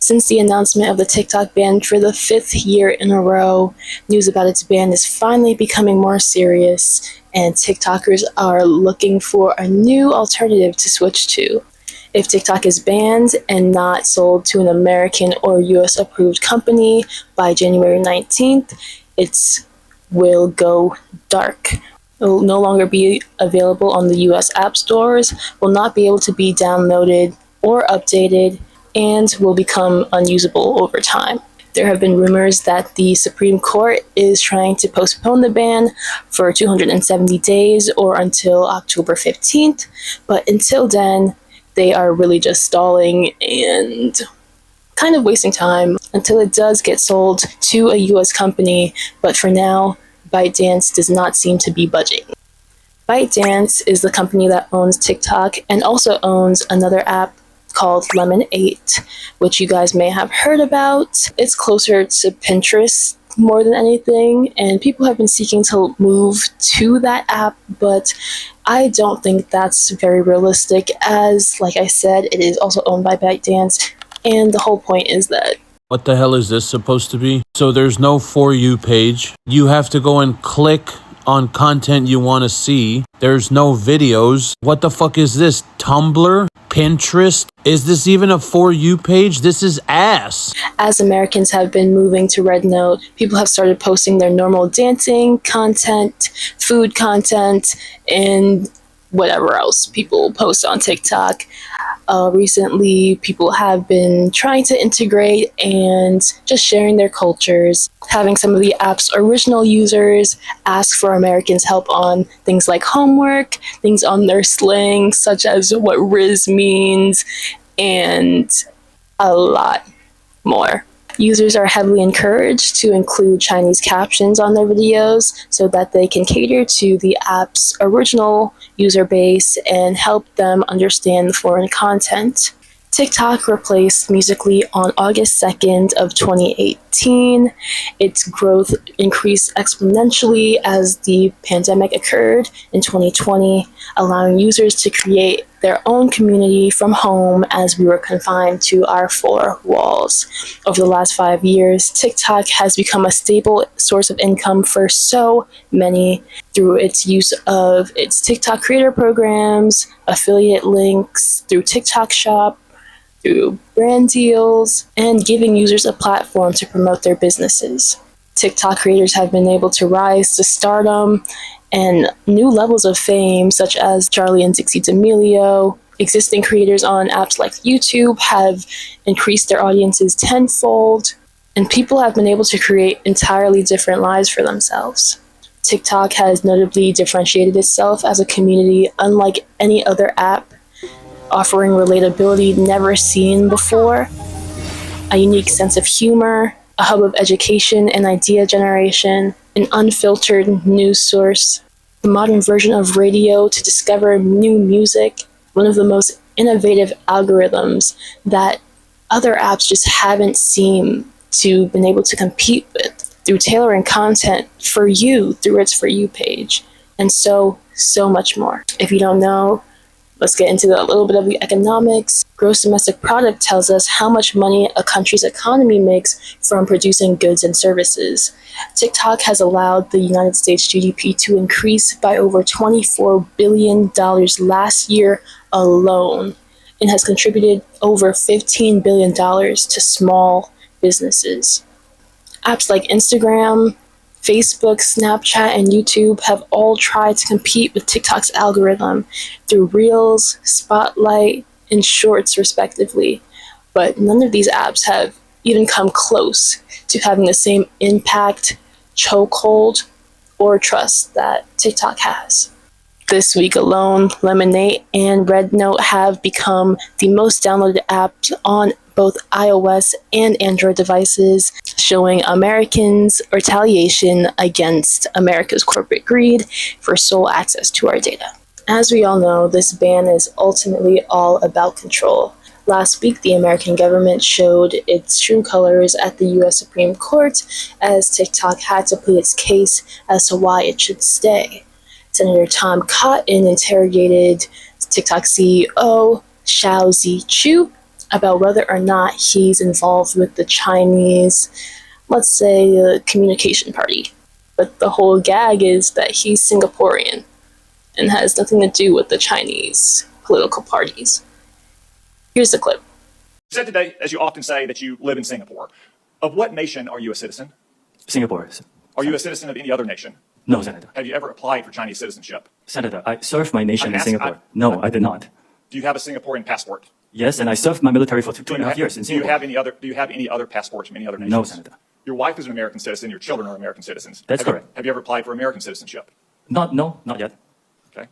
Since the announcement of the TikTok ban for the 5th year in a row, news about its ban is finally becoming more serious, and TikTokers are looking for a new alternative to switch to. If TikTok is banned and not sold to an American or US approved company by January 19th, it will go dark. It will no longer be available on the US app stores, will not be able to be downloaded or updated, and will become unusable over time. There have been rumors that the Supreme Court is trying to postpone the ban for 270 days or until October 15th, but until then, they are really just stalling and kind of wasting time until it does get sold to a US company, but for now, ByteDance does not seem to be budging. ByteDance is the company that owns TikTok and also owns another app called Lemon8, which you guys may have heard about. It's closer to Pinterest more than anything, and people have been seeking to move to that app, but I don't think that's very realistic as, like I said, it is also owned by ByteDance, and the whole point is that what the hell is this supposed to be? So there's no For You page. You have to go and click on content you want to see. There's no videos. What the fuck is this? Tumblr? Pinterest? Is this even a For You page? This is ass. As Americans have been moving to Rednote, people have started posting their normal dancing content, food content, and whatever else people post on TikTok. Recently, people have been trying to integrate and just sharing their cultures, having some of the app's original users ask for Americans' help on things like homework, things on their slang, such as what Riz means, and a lot more. Users are heavily encouraged to include Chinese captions on their videos so that they can cater to the app's original user base and help them understand the foreign content. TikTok replaced Musical.ly on August 2nd of 2018. Its growth increased exponentially as the pandemic occurred in 2020, allowing users to create their own community from home as we were confined to our four walls. Over the last 5 years, TikTok has become a stable source of income for so many through its use of its TikTok creator programs, affiliate links, through TikTok Shop, through brand deals, and giving users a platform to promote their businesses. TikTok creators have been able to rise to stardom and new levels of fame, such as Charlie and Dixie D'Amelio. Existing creators on apps like YouTube have increased their audiences tenfold, and people have been able to create entirely different lives for themselves. TikTok has notably differentiated itself as a community unlike any other app, offering relatability never seen before, a unique sense of humor, a hub of education and idea generation, an unfiltered news source, the modern version of radio to discover new music, one of the most innovative algorithms that other apps just haven't seemed to been able to compete with, through tailoring content for you through its For You page, and so much more. If you don't know, let's get into a little bit of the economics. Gross domestic product tells us how much money a country's economy makes from producing goods and services. TikTok has allowed the United States GDP to increase by over $24 billion last year alone, and has contributed over $15 billion to small businesses. Apps like Instagram, Facebook, Snapchat, and YouTube have all tried to compete with TikTok's algorithm through Reels, Spotlight, and Shorts, respectively. But none of these apps have even come close to having the same impact, chokehold, or trust that TikTok has. This week alone, Lemon8 and Rednote have become the most downloaded apps on both iOS and Android devices, showing Americans' retaliation against America's corporate greed for sole access to our data. As we all know, this ban is ultimately all about control. Last week, the American government showed its true colors at the US Supreme Court as TikTok had to plead its case as to why it should stay. Senator Tom Cotton interrogated TikTok CEO Xiao Zhiqiu about whether or not he's involved with the Chinese, let's say, communication party. But the whole gag is that he's Singaporean and has nothing to do with the Chinese political parties. Here's the clip. You said today, as you often say, that you live in Singapore. Of what nation are you a citizen? Singapore. Are you a citizen of any other nation? No, Senator. Have you ever applied for Chinese citizenship? Senator, I served my nation in Singapore. No, I did not. Do you have a Singaporean passport? Yes, and I served my military for 2.5 years in Do you Singapore. have any other passports from any other nations? No, Senator. Your wife is an American citizen. Your children are American citizens. That's correct. Have you ever applied for American citizenship? Not yet. Okay.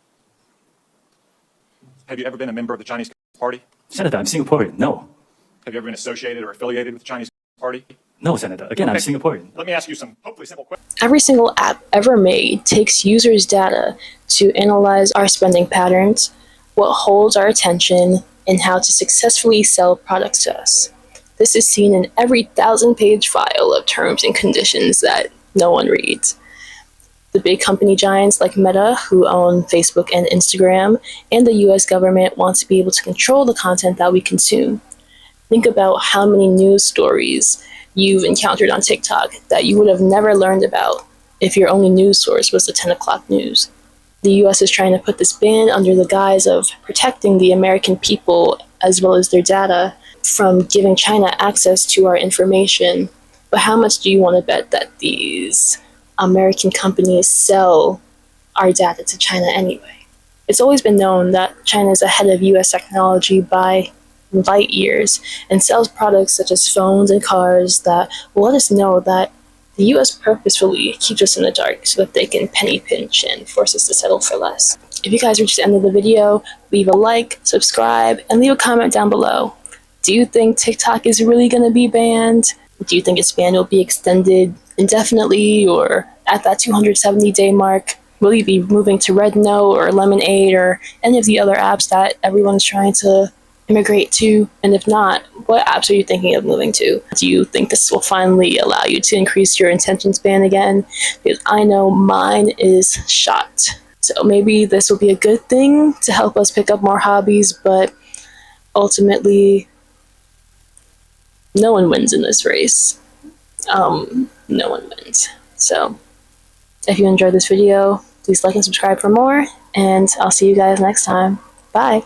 Have you ever been a member of the Chinese Party? Senator, I'm Singaporean. No. Have you ever been associated or affiliated with the Chinese Party? No, Senator. Again, I'm Okay. Singaporean. Let me ask you some hopefully simple questions. Every single app ever made takes users' data to analyze our spending patterns, what holds our attention, and how to successfully sell products to us. This is seen in every 1,000-page file of terms and conditions that no one reads. The big company giants like Meta, who own Facebook and Instagram, and the US government want to be able to control the content that we consume. Think about how many news stories you've encountered on TikTok that you would have never learned about if your only news source was the 10 o'clock news. The US is trying to put this ban under the guise of protecting the American people as well as their data from giving China access to our information. But how much do you want to bet that these American companies sell our data to China anyway? It's always been known that China is ahead of US technology by light years and sells products such as phones and cars that will let us know that the US purposefully keeps us in the dark so that they can penny pinch and force us to settle for less. If you guys reached the end of the video, leave a like, subscribe, and leave a comment down below. Do you think TikTok is really going to be banned? Do you think its ban will be extended indefinitely or at that 270-day mark? Will you be moving to Rednote or Lemon8 or any of the other apps that everyone's trying to immigrate to? And if not, what apps are you thinking of moving to? Do you think this will finally allow you to increase your attention span again? Because I know mine is shot. So maybe this will be a good thing to help us pick up more hobbies, but ultimately, no one wins in this race. No one wins. So if you enjoyed this video, please like and subscribe for more, and I'll see you guys next time. Bye.